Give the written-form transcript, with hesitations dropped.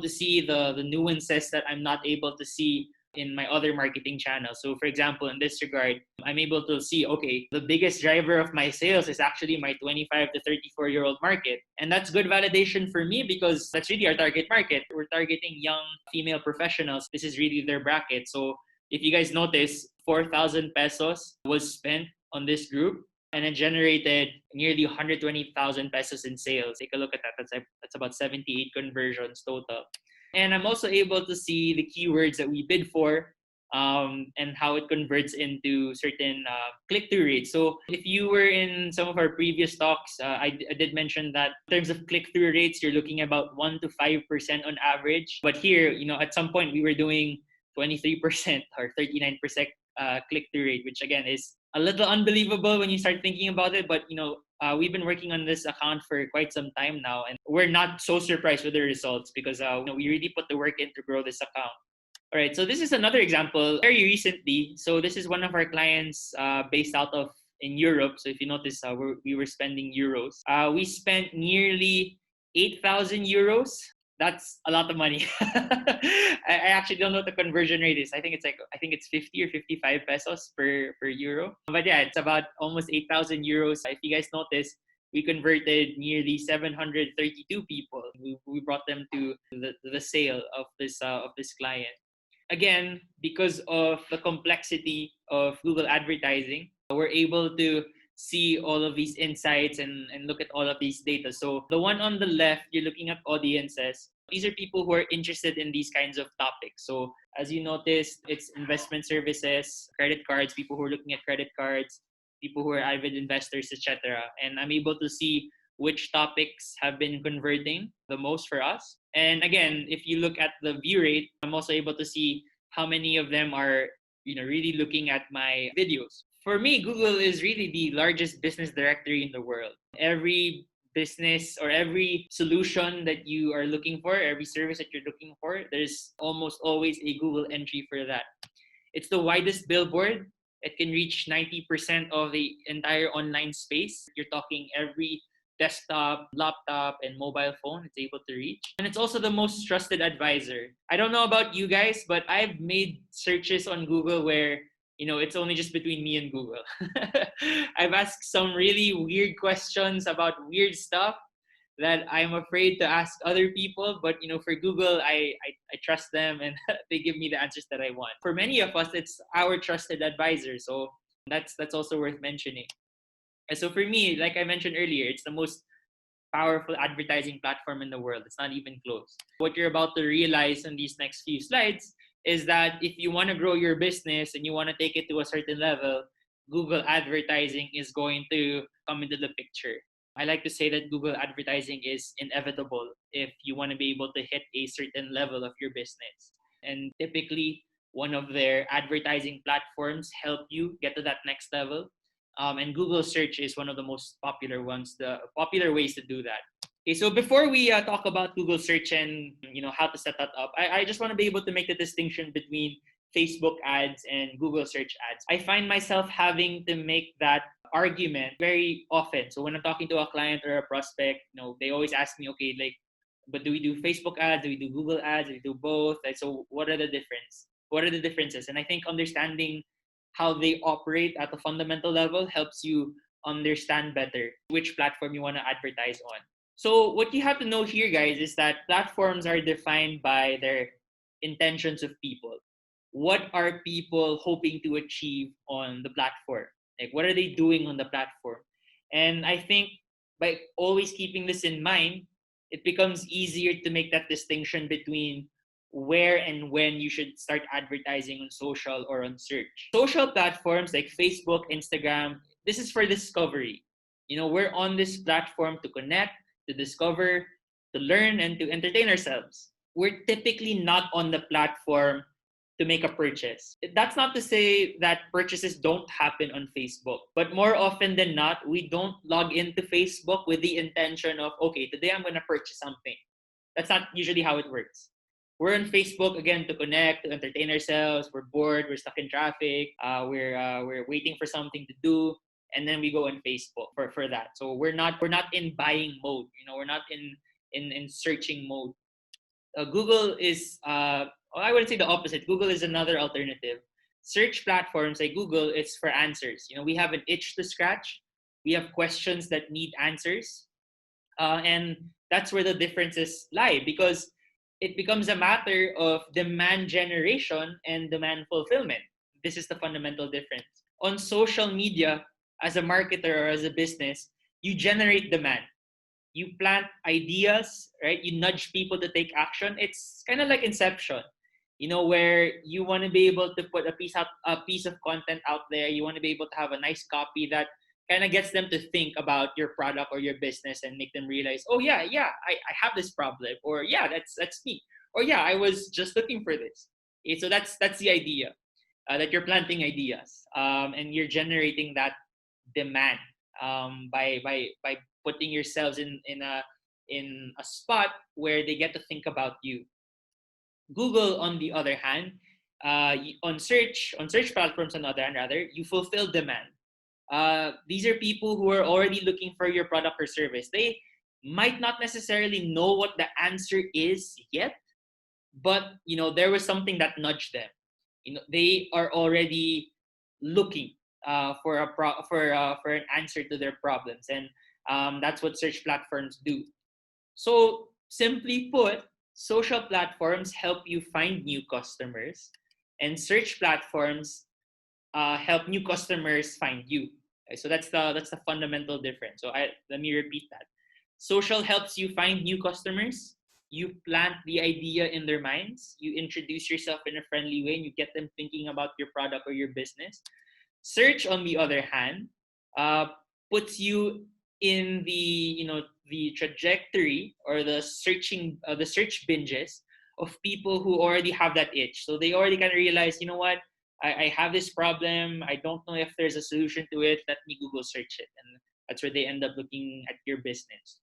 to see the nuances that I'm not able to see in my other marketing channels. So for example, in this regard, I'm able to see, okay, the biggest driver of my sales is actually my 25 to 34-year-old market. And that's good validation for me because that's really our target market. We're targeting young female professionals. This is really their bracket. So if you guys notice, 4,000 pesos was spent on this group and it generated nearly 120,000 pesos in sales. Take a look at that. That's about 78 conversions total. And I'm also able to see the keywords that we bid for and how it converts into certain click-through rates. So if you were in some of our previous talks, I did mention that in terms of click-through rates, you're looking about 1 to 5% on average. But here, at some point we were doing 23% or 39% click-through rate, which again is a little unbelievable when you start thinking about it. But we've been working on this account for quite some time now, and we're not so surprised with the results because we really put the work in to grow this account. All right, so this is another example very recently. So this is one of our clients based out of in Europe. So if you notice, we were spending euros. We spent nearly 8,000 euros. That's a lot of money. I actually don't know what the conversion rate is. I think it's 50 or 55 pesos per euro. But yeah, it's about almost 8,000 euros. If you guys notice, we converted nearly 732 people. We brought them to the sale of this client. Again, because of the complexity of Google advertising, we're able to see all of these insights and look at all of these data. So the one on the left, you're looking at audiences. These are people who are interested in these kinds of topics. So as you noticed, it's investment services, credit cards, people who are looking at credit cards, people who are avid investors, etc. And I'm able to see which topics have been converting the most for us. And again, if you look at the view rate, I'm also able to see how many of them are really looking at my videos. For me, Google is really the largest business directory in the world. Every business or every solution that you are looking for, every service that you're looking for, there's almost always a Google entry for that. It's the widest billboard. It can reach 90% of the entire online space. You're talking every desktop, laptop, and mobile phone it's able to reach. And it's also the most trusted advisor. I don't know about you guys, but I've made searches on Google where it's only just between me and Google. I've asked some really weird questions about weird stuff that I'm afraid to ask other people, but for Google, I trust them and they give me the answers that I want. For many of us, it's our trusted advisor, so that's also worth mentioning. And so for me, like I mentioned earlier, it's the most powerful advertising platform in the world. It's not even close. What you're about to realize in these next few slides is that if you want to grow your business and you want to take it to a certain level, Google advertising is going to come into the picture. I like to say that Google advertising is inevitable if you want to be able to hit a certain level of your business. And typically, one of their advertising platforms help you get to that next level. And Google search is one of the most popular ones, the popular ways to do that. Okay, so before we talk about Google search and how to set that up, I just want to be able to make the distinction between Facebook ads and Google search ads. I find myself having to make that argument very often. So when I'm talking to a client or a prospect, they always ask me, okay, but do we do Facebook ads? Do we do Google ads? Do we do both? So what are the difference? What are the differences? And I think understanding how they operate at a fundamental level helps you understand better which platform you want to advertise on. So what you have to know here, guys, is that platforms are defined by their intentions of people. What are people hoping to achieve on the platform? Like, what are they doing on the platform? And I think by always keeping this in mind, it becomes easier to make that distinction between where and when you should start advertising on social or on search. Social platforms like Facebook, Instagram, this is for discovery. We're on this platform to connect, to discover, to learn, and to entertain ourselves. We're typically not on the platform to make a purchase. That's not to say that purchases don't happen on Facebook, but more often than not, we don't log into Facebook with the intention of, okay, today I'm going to purchase something. That's not usually how it works. We're on Facebook again to connect, to entertain ourselves. We're bored. We're stuck in traffic. We're waiting for something to do, and then we go on Facebook for that. So we're not in buying mode. We're not in searching mode. Google is, I wouldn't say the opposite. Google is another alternative. Search platforms like Google, it's for answers. We have an itch to scratch. We have questions that need answers. And that's where the differences lie, because it becomes a matter of demand generation and demand fulfillment. This is the fundamental difference. On social media, as a marketer or as a business, you generate demand. You plant ideas, right? You nudge people to take action. It's kind of like Inception, where you want to be able to put a piece of content out there. You want to be able to have a nice copy that kind of gets them to think about your product or your business and make them realize, oh yeah, I have this problem, or yeah, that's me, or yeah, I was just looking for this. Okay, so that's the idea, that you're planting ideas, and you're generating that demand, by putting yourselves in a spot where they get to think about you. Google, on the other hand, on search platforms, on the other hand, rather, you fulfill demand. These are people who are already looking for your product or service. They might not necessarily know what the answer is yet, but there was something that nudged them. They are already looking, for an answer to their problems, and that's what search platforms do. So simply put, social platforms help you find new customers, and search platforms help new customers find you. Okay, so that's the fundamental difference. So let me repeat that. Social helps you find new customers. You plant the idea in their minds. You introduce yourself in a friendly way, and you get them thinking about your product or your business. Search, on the other hand, uh, puts you in the trajectory, or the search binges of people who already have that itch. So they already kind of realize, what, I have this problem. I don't know if there's a solution to it. Let me Google search it, and that's where they end up looking at your business.